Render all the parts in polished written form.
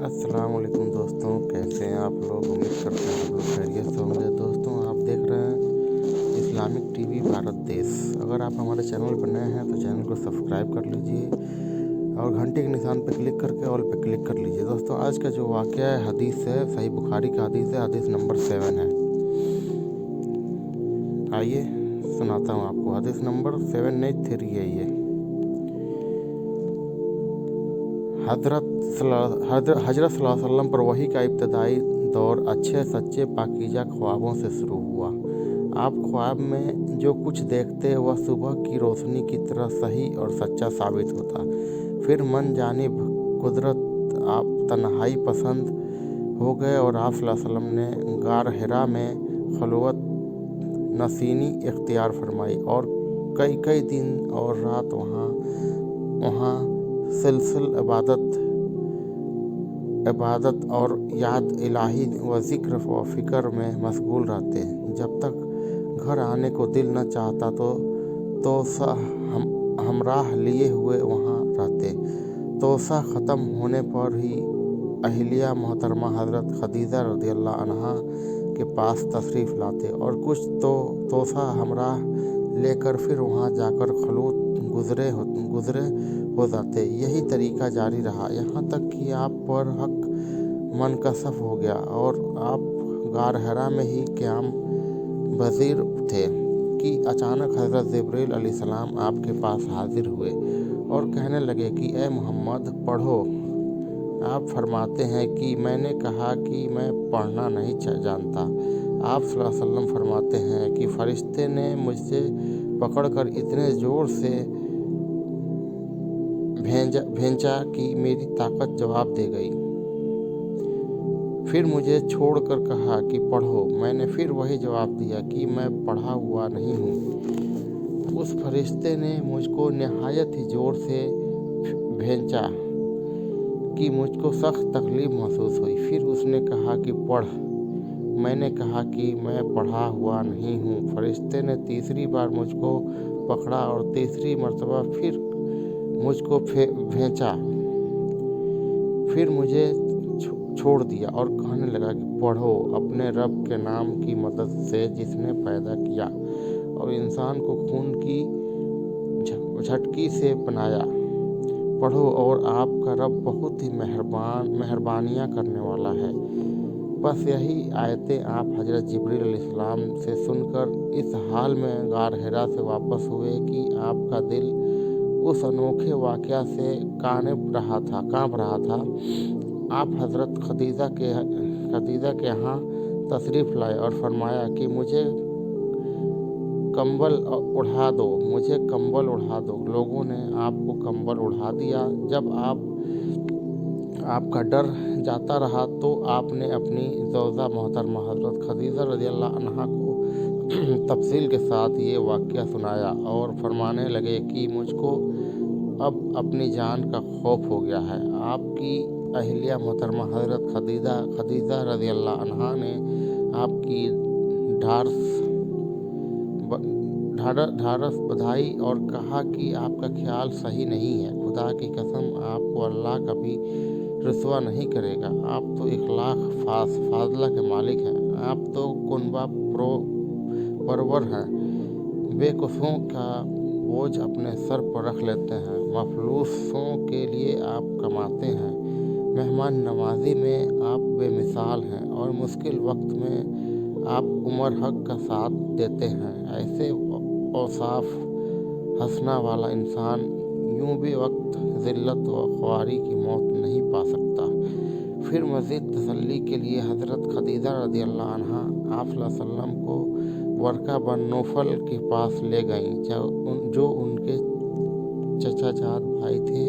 अस्सलाम वालेकुम दोस्तों, कैसे हैं आप लोग। उम्मीद करते हैं आप लोग खैरियत से होंगे। दोस्तों, आप देख रहे हैं इस्लामिक टीवी भारत देश। अगर आप हमारे चैनल पर नए हैं तो चैनल को सब्सक्राइब कर लीजिए और घंटे के निशान पर क्लिक करके ऑल पे क्लिक कर लीजिए। दोस्तों, आज का जो वाक़या है हदीस है, सही बुखारी का हदीस है, हदीस नंबर 7 है। आइए सुनाता हूँ आपको। हदीस नंबर 7 नहीं 3 है ये। हज़रत सल्लल्लाहु अलैहि वसल्लम पर वही का इब्तदाई दौर अच्छे सच्चे पाकीज़ा ख्वाबों से शुरू हुआ। आप ख्वाब में जो कुछ देखते वह सुबह की रोशनी की तरह सही और सच्चा साबित होता। फिर मन जानिब कुदरत आप तन्हाई पसंद हो गए और आप सल्लल्लाहु अलैहि वसल्लम ने गार हिरा में खलवत नशीनी इख्तियार फरमाई और कई दिन और रात वहाँ सिलसिल इबादत और याद इलाही व ज़िक्र व फ़िक्र में मशगूल रहते। जब तक घर आने को दिल न चाहता तो हमराह लिए हुए वहाँ रहते। तोसा ख़त्म होने पर ही अहलिया मोहतरमा हज़रत खदीजा रज़ियल्लाहु अन्हा के पास तशरीफ़ लाते और कुछ तोसा हमराह लेकर फिर वहाँ जाकर खलूत गुज़रे हो जाते। यही तरीक़ा जारी रहा, यहाँ तक कि आप पर हक मनकसफ हो गया और आप गार हिरा में ही क़याम बज़ीर थे कि अचानक हज़रत जिब्रील अलैहिस्सलाम आपके पास हाजिर हुए और कहने लगे कि ए मोहम्मद पढ़ो। आप फरमाते हैं कि मैंने कहा कि मैं पढ़ना नहीं जानता। आप सल्लल्लाहु अलैहि वसल्लम फरमाते हैं कि फ़रिश्ते ने मुझसे पकड़कर इतने ज़ोर से भेंचा कि मेरी ताकत जवाब दे गई। फिर मुझे छोड़कर कहा कि पढ़ो। मैंने फिर वही जवाब दिया कि मैं पढ़ा हुआ नहीं हूँ। उस फरिश्ते ने मुझको नहायत ही ज़ोर से भेंचा कि मुझको सख्त तकलीफ़ महसूस हुई। फिर उसने कहा कि पढ़। मैंने कहा कि मैं पढ़ा हुआ नहीं हूँ। फरिश्ते ने तीसरी बार मुझको पकड़ा और तीसरी मर्तबा फिर मुझको भेंचा। फिर मुझे छोड़ दिया और कहने लगा कि पढ़ो अपने रब के नाम की मदद से जिसने पैदा किया और इंसान को खून की झटकी से बनाया। पढ़ो और आपका रब बहुत ही मेहरबानियाँ करने वाला है। बस यही आयतें आप हज़रत जिब्रील अलैहिस्सलाम से सुनकर इस हाल में गार हिरा से वापस हुए कि आपका दिल उस अनोखे वाक़या से काँप रहा था। आप हज़रत खदीजा के यहाँ तशरीफ़ लाए और फरमाया कि मुझे कंबल उड़ा दो। लोगों ने आपको कंबल उड़ा दिया। जब आपका डर जाता रहा तो आपने अपनी ज़ौजा मोहतरमा हज़रत खदीजा रज़ियल्लाहु अन्हा को तफसील के साथ ये वाक़या सुनाया और फरमाने लगे कि मुझको अब अपनी जान का खौफ हो गया है। आपकी अहलिया मोहतरमा हज़रत खदीजा रज़ियल्लाहु अन्हा ने आपकी ढारस बधाई और कहा कि आपका ख्याल सही नहीं है। खुदा की कसम, आपको अल्लाह कभी रुसवा नहीं करेगा। आप तो इखलाक फाजला के मालिक हैं। आप तो कुनबा परवर हैं। बेकसूरों का बोझ अपने सर पर रख लेते हैं। मफलूसों के लिए आप कमाते हैं। मेहमान नवाजी में आप बेमिसाल हैं और मुश्किल वक्त में आप उमर हक का साथ देते हैं। ऐसे औसाफ हंसना वाला इंसान यूं भी वक्त ज़िल्लत व ख्वारी की मौत नहीं पा सकता। फिर मज़ीद तसल्ली के लिए हज़रत खदीजा रज़ियल्लाहु अन्हा आप सल्लल्लाहु अलैहि वसल्लम को वर्का बन नौफल के पास ले गईं, जो उनके चचाजाद भाई थे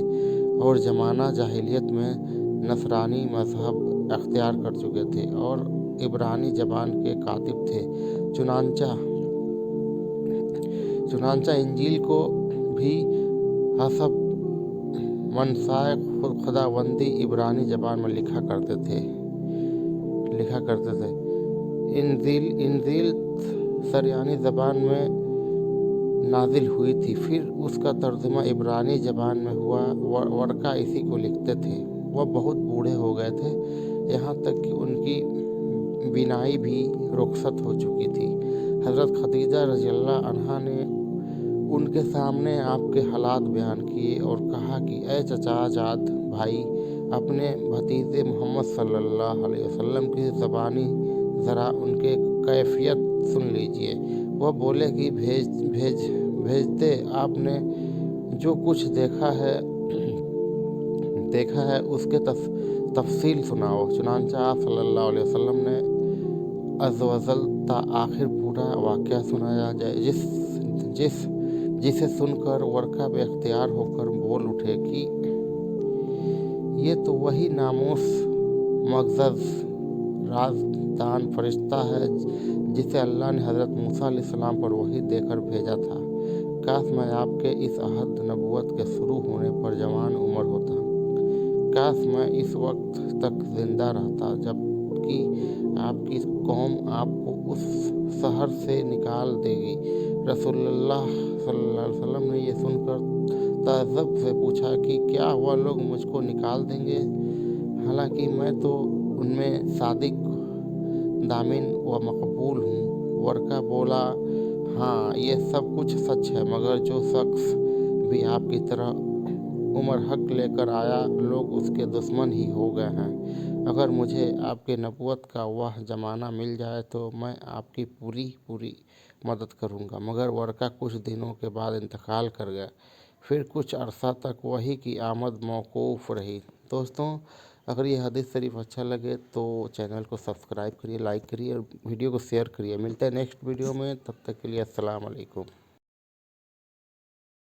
और ज़माना जाहिलियत में नसरानी मज़हब अख्तियार कर चुके थे और इब्रानी ज़बान के कातिब थे। चुनांचा इंजील को भी हसब मनसाए खुदाबंदी इब्रानी ज़बान में लिखा करते थे। इंजील सरयानी ज़बान में नाजिल हुई थी। फिर उसका तर्जुमा इब्रानी ज़बान में हुआ। वर्का इसी को लिखते थे। वह बहुत बूढ़े हो गए थे, यहाँ तक कि उनकी बीनाई भी रुखसत हो चुकी थी। हज़रत खदीजा रज़ियल्लाहु अन्हा ने उनके सामने आपके हालात बयान किए और कहा कि ए चचा जाद भाई, अपने भतीजे मोहम्मद सल्लल्लाहु अलैहि वसल्लम की ज़बानी ज़रा उनके कैफियत सुन लीजिए। वह बोले कि भेजते आपने जो कुछ देखा है उसके तफसील सुनाओ। चुनांचे आप सल्लल्लाहु अलैहि वसल्लम ने अज़वज़ल ता आखिर पूरा वाक़या सुनाया जाए, जिसे सुनकर वर्का बेख्तियार होकर बोल उठे कि ये तो वही नामोस मगज़ज़ राज़दान फरिश्ता है जिसे अल्लाह ने हज़रत मूसा अलैहिस्सलाम पर वही देकर भेजा था। काश मैं आपके इस अहद नबूवत के शुरू होने पर जवान उम्र होता। काश मैं इस वक्त तक ज़िंदा रहता जबकि आपकी कौम आपको उस शहर से निकाल देगी। रसूलुल्लाह सल्लल्लाहु अलैहि वसल्लम ने ये सुनकर तअज्जुब से पूछा कि क्या वह लोग मुझको निकाल देंगे, हालांकि मैं तो उनमें सादिक, दामिन व मकबूल हूँ। वर्का बोला, हाँ ये सब कुछ सच है, मगर जो शख्स भी आपकी तरह उम्र हक लेकर आया, लोग उसके दुश्मन ही हो गए हैं। अगर मुझे आपके नबूवत का वह ज़माना मिल जाए तो मैं आपकी पूरी मदद करूँगा। मगर वर्का कुछ दिनों के बाद इंतकाल कर गया। फिर कुछ अरसा तक वही की आमद मौकूफ़ रही। दोस्तों, अगर ये हदीस शरीफ अच्छा लगे तो चैनल को सब्सक्राइब करिए, लाइक करिए और वीडियो को शेयर करिए। मिलते हैं नेक्स्ट वीडियो में, तब तक के लिए अस्सलाम वालेकुम।